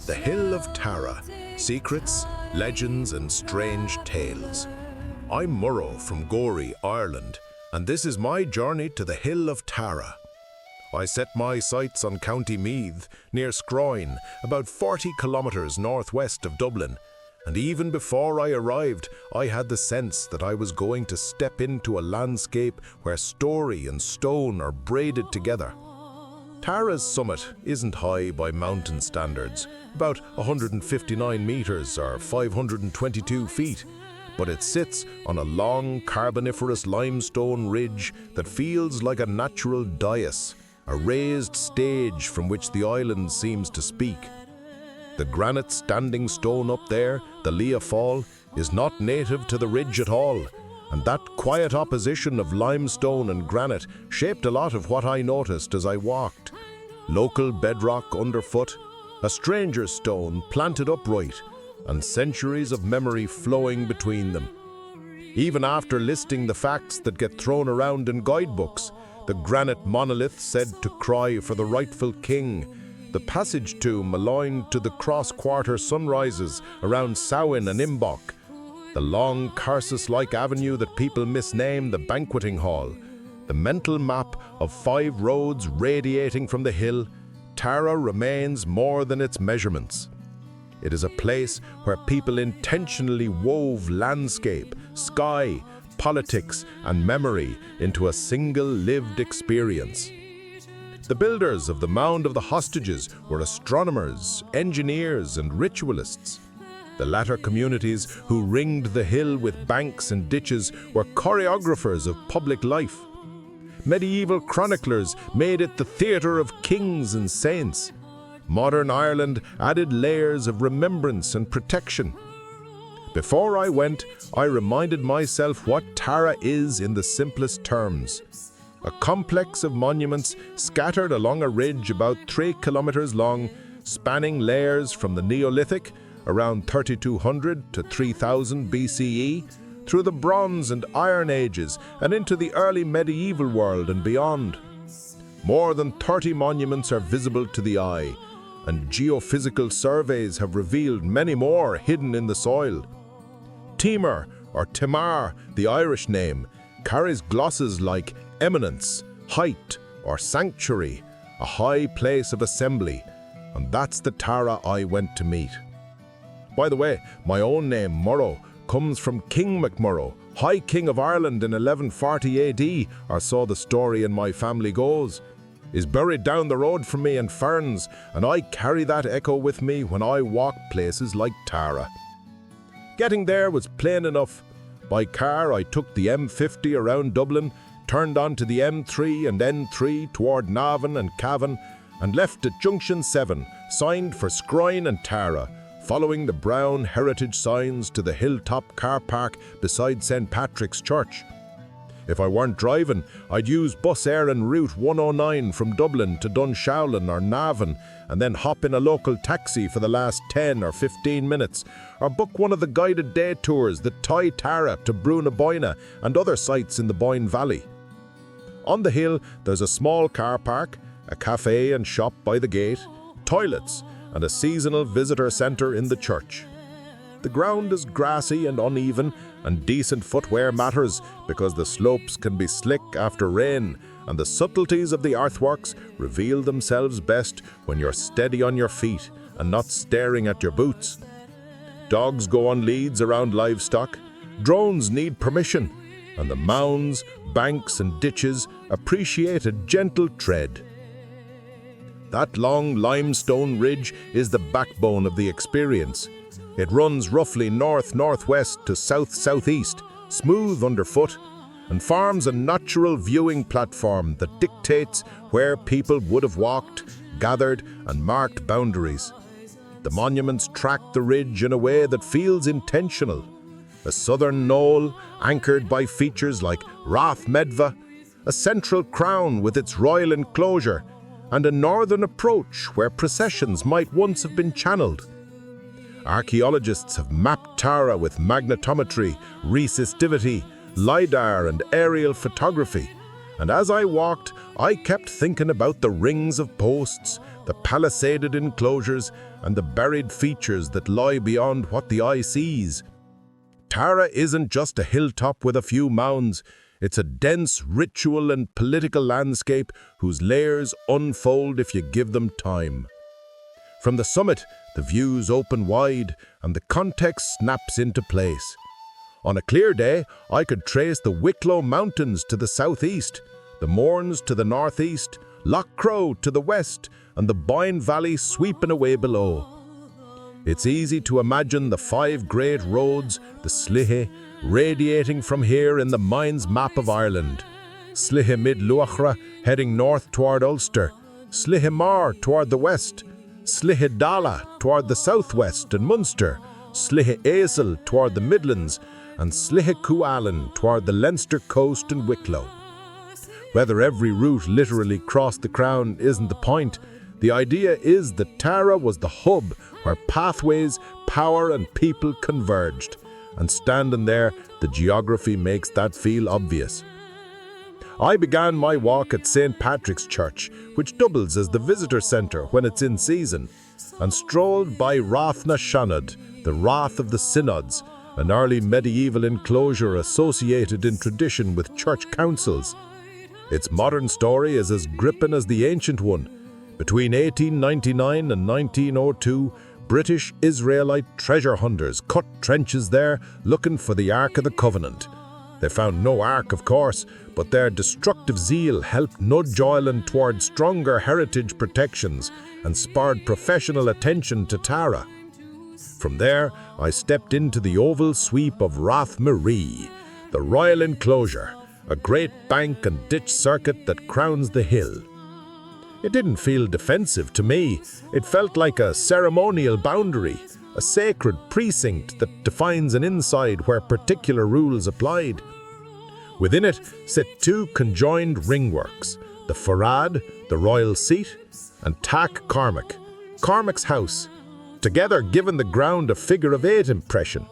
The Hill of Tara, secrets, legends and strange tales. I'm Murrow from Gorey, Ireland, and this is my journey to the Hill of Tara. I set my sights on County Meath, near Scroyne, about 40 kilometres northwest of Dublin, and even before I arrived, I had the sense that I was going to step into a landscape where story and stone are braided together. Tara's summit isn't high by mountain standards, about 159 metres or 522 feet, but it sits on a long carboniferous limestone ridge that feels like a natural dais, a raised stage from which the island seems to speak. The granite standing stone up there, the Leah Fall, is not native to the ridge at all, and that quiet opposition of limestone and granite shaped a lot of what I noticed as I walked. Local bedrock underfoot, a stranger's stone planted upright, and centuries of memory flowing between them. Even after listing the facts that get thrown around in guidebooks, the granite monolith said to cry for the rightful king, the passage tomb aligned to the cross-quarter sunrises around Samhain and Imbolc, the long Carsus-like avenue that people misname the banqueting hall, the mental map of 5 roads radiating from the hill, Tara remains more than its measurements. It is a place where people intentionally wove landscape, sky, politics, and memory into a single lived experience. The builders of the Mound of the Hostages were astronomers, engineers, and ritualists. The latter communities who ringed the hill with banks and ditches were choreographers of public life. Medieval chroniclers made it the theatre of kings and saints. Modern Ireland added layers of remembrance and protection. Before I went, I reminded myself what Tara is in the simplest terms. A complex of monuments scattered along a ridge about 3 kilometres long, spanning layers from the Neolithic, around 3200 to 3000 BCE, through the Bronze and Iron Ages and into the early medieval world and beyond. More than 30 monuments are visible to the eye, and geophysical surveys have revealed many more hidden in the soil. Timor, or Timar, the Irish name, carries glosses like eminence, height, or sanctuary, a high place of assembly, and that's the Tara I went to meet. By the way, my own name, Murrow, comes from King MacMurrough, High King of Ireland in 1140 AD, or so the story in my family goes. Is buried down the road from me in Ferns, and I carry that echo with me when I walk places like Tara. Getting there was plain enough. By car, I took the M50 around Dublin, turned onto the M3 and N3 toward Navan and Cavan, and left at Junction 7, signed for Scroyne and Tara, following the brown heritage signs to the hilltop car park beside St. Patrick's Church. If I weren't driving, I'd use bus air and route 109 from Dublin to Dunshaughlin or Navan, and then hop in a local taxi for the last 10 or 15 minutes, or book one of the guided day tours that tie Tara to Brunaboyna and other sites in the Boyne Valley. On the hill, there's a small car park, a cafe and shop by the gate, toilets, and a seasonal visitor centre in the church. The ground is grassy and uneven, and decent footwear matters because the slopes can be slick after rain, and the subtleties of the earthworks reveal themselves best when you're steady on your feet and not staring at your boots. Dogs go on leads around livestock, drones need permission, and the mounds, banks and ditches appreciate a gentle tread. That long limestone ridge is the backbone of the experience. It runs roughly north-northwest to south-southeast, smooth underfoot, and forms a natural viewing platform that dictates where people would have walked, gathered, and marked boundaries. The monuments track the ridge in a way that feels intentional. A southern knoll anchored by features like Rath Medva, a central crown with its royal enclosure, and a northern approach where processions might once have been channeled. Archaeologists have mapped Tara with magnetometry, resistivity, LiDAR and aerial photography, and as I walked, I kept thinking about the rings of posts, the palisaded enclosures, and the buried features that lie beyond what the eye sees. Tara isn't just a hilltop with a few mounds. It's a dense ritual and political landscape whose layers unfold if you give them time. From the summit, the views open wide and the context snaps into place. On a clear day, I could trace the Wicklow Mountains to the southeast, the Mournes to the northeast, Loch Crow to the west, and the Boyne Valley sweeping away below. It's easy to imagine the 5 great roads, the Slithe, radiating from here in the mind's map of Ireland. Slithe mid Luachra heading north toward Ulster, Slithe Mar toward the west, Slithe Dala toward the southwest and Munster, Slithe Aisle toward the Midlands, and Slithe Cualan toward the Leinster coast and Wicklow. Whether every route literally crossed the crown isn't the point. The idea is that Tara was the hub where pathways, power and people converged. And standing there, the geography makes that feel obvious. I began my walk at St. Patrick's Church, which doubles as the visitor centre when it's in season, and strolled by Rath na Shanod, the Rath of the Synods, an early medieval enclosure associated in tradition with church councils. Its modern story is as gripping as the ancient one. Between 1899 and 1902, British Israelite treasure hunters cut trenches there looking for the Ark of the Covenant. They found no Ark, of course, but their destructive zeal helped nudge Ireland toward stronger heritage protections and spurred professional attention to Tara. From there, I stepped into the oval sweep of Rathmarie, the royal enclosure, a great bank and ditch circuit that crowns the hill. It didn't feel defensive to me. It felt like a ceremonial boundary, a sacred precinct that defines an inside where particular rules applied. Within it sit 2 conjoined ringworks, the Farad, the royal seat, and Tac Cormac, Cormac's house, together giving the ground a figure of 8 impression.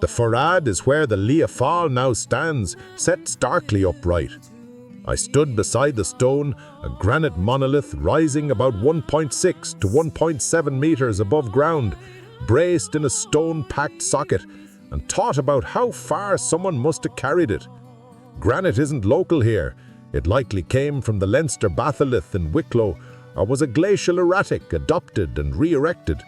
The Farad is where the Lia Fáil now stands, set starkly upright. I stood beside the stone, a granite monolith rising about 1.6 to 1.7 meters above ground, braced in a stone-packed socket, and thought about how far someone must have carried it. Granite isn't local here. It likely came from the Leinster batholith in Wicklow, or was a glacial erratic adopted and re-erected.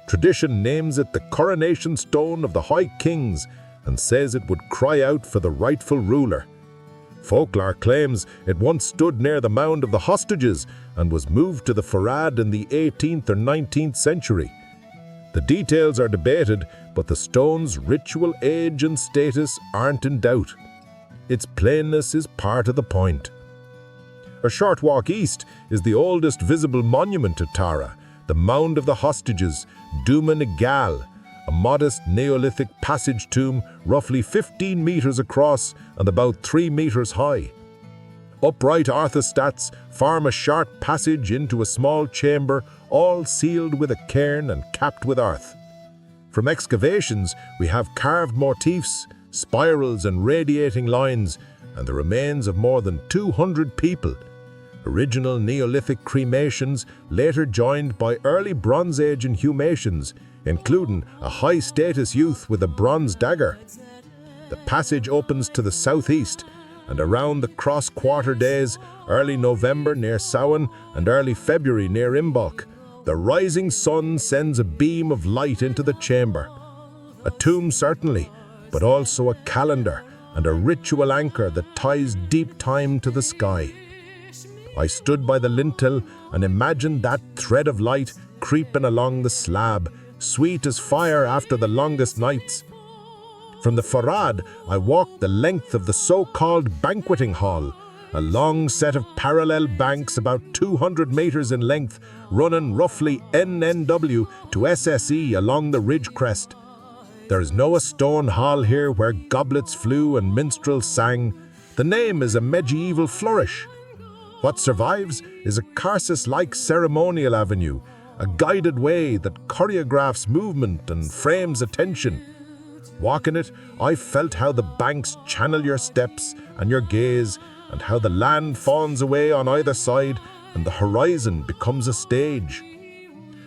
Tradition names it the coronation stone of the High Kings and says it would cry out for the rightful ruler. Folklore claims it once stood near the mound of the hostages and was moved to the Farad in the 18th or 19th century. The details are debated, but the stone's ritual age and status aren't in doubt. Its plainness is part of the point. A short walk east is the oldest visible monument to Tara, the Mound of the Hostages, Duma na Gal, a modest Neolithic passage tomb roughly 15 meters across and about 3 meters high. Upright orthostats form a short passage into a small chamber, all sealed with a cairn and capped with earth. From excavations, we have carved motifs, spirals and radiating lines, and the remains of more than 200 people. Original Neolithic cremations later joined by early Bronze Age inhumations, including a high-status youth with a bronze dagger. The passage opens to the southeast, and around the cross-quarter days, early November near Samhain and early February near Imbolc, the rising sun sends a beam of light into the chamber. A tomb certainly, but also a calendar and a ritual anchor that ties deep time to the sky. I stood by the lintel and imagined that thread of light creeping along the slab, sweet as fire after the longest nights. From the Farad, I walked the length of the so-called banqueting hall, a long set of parallel banks about 200 meters in length, running roughly NNW to SSE along the ridge crest. There is no a stone hall here where goblets flew and minstrels sang. The name is a medieval flourish. What survives is a Carsus-like ceremonial avenue, a guided way that choreographs movement and frames attention. Walking it, I felt how the banks channel your steps and your gaze, and how the land fawns away on either side, and the horizon becomes a stage.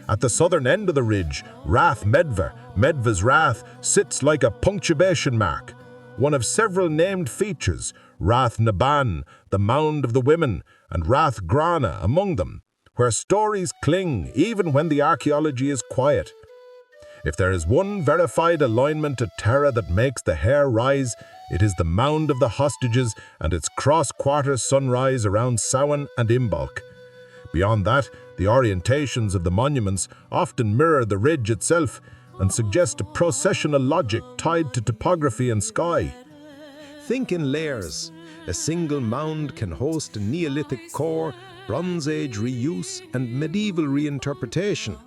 At the southern end of the ridge, Rath Medva, Medva's Rath, sits like a punctuation mark, one of several named features, Rath Naban, the Mound of the Women, and Rath Grana among them, where stories cling even when the archaeology is quiet. If there is one verified alignment to Tara that makes the hair rise, it is the Mound of the Hostages and its cross-quarter sunrise around Samhain and Imbolc. Beyond that, the orientations of the monuments often mirror the ridge itself and suggest a processional logic tied to topography and sky. Think in layers. A single mound can host a Neolithic core, Bronze Age reuse, and medieval reinterpretation.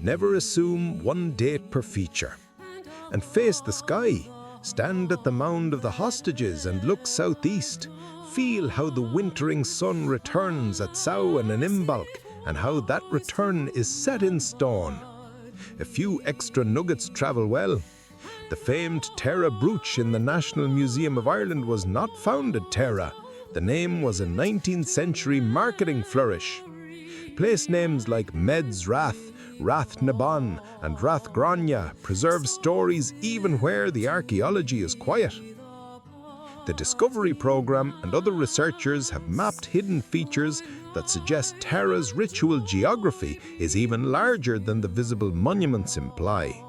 Never assume one date per feature. And face the sky. Stand at the Mound of the Hostages and look southeast. Feel how the wintering sun returns at Samhain and Imbolc, and how that return is set in stone. A few extra nuggets travel well. The famed Tara brooch in the National Museum of Ireland was not found at Tara. The name was a 19th century marketing flourish. Place names like Med's Rath, Rath Naban, and Rath Grania preserve stories even where the archaeology is quiet. The Discovery Programme and other researchers have mapped hidden features that suggest Tara's ritual geography is even larger than the visible monuments imply.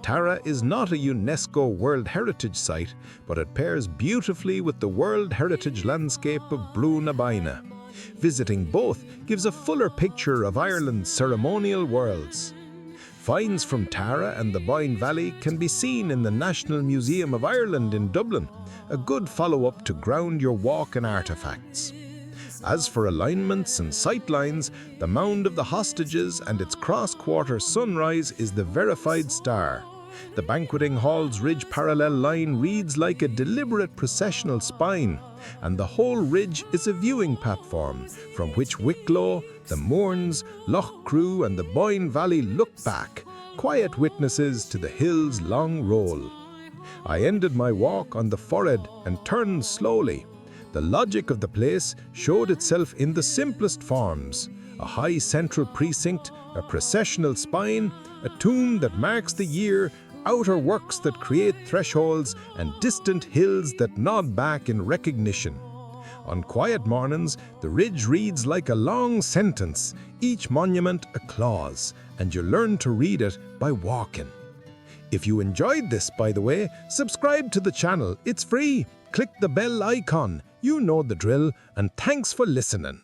Tara is not a UNESCO World Heritage Site, but it pairs beautifully with the World Heritage landscape of Brú na Báine. Visiting both gives a fuller picture of Ireland's ceremonial worlds. Finds from Tara and the Boyne Valley can be seen in the National Museum of Ireland in Dublin, a good follow-up to ground your walk in artefacts. As for alignments and sightlines, the Mound of the Hostages and its cross-quarter sunrise is the verified star. The banqueting hall's ridge parallel line reads like a deliberate processional spine, and the whole ridge is a viewing platform from which Wicklow, the Mournes, Lough Crew and the Boyne Valley look back, quiet witnesses to the hill's long roll. I ended my walk on the forehead and turned slowly. The logic of the place showed itself in the simplest forms: a high central precinct, a processional spine, a tomb that marks the year, outer works that create thresholds, and distant hills that nod back in recognition. On quiet mornings, the ridge reads like a long sentence, each monument a clause, and you learn to read it by walking. If you enjoyed this, by the way, subscribe to the channel. It's free. Click the bell icon. You know the drill, and thanks for listening.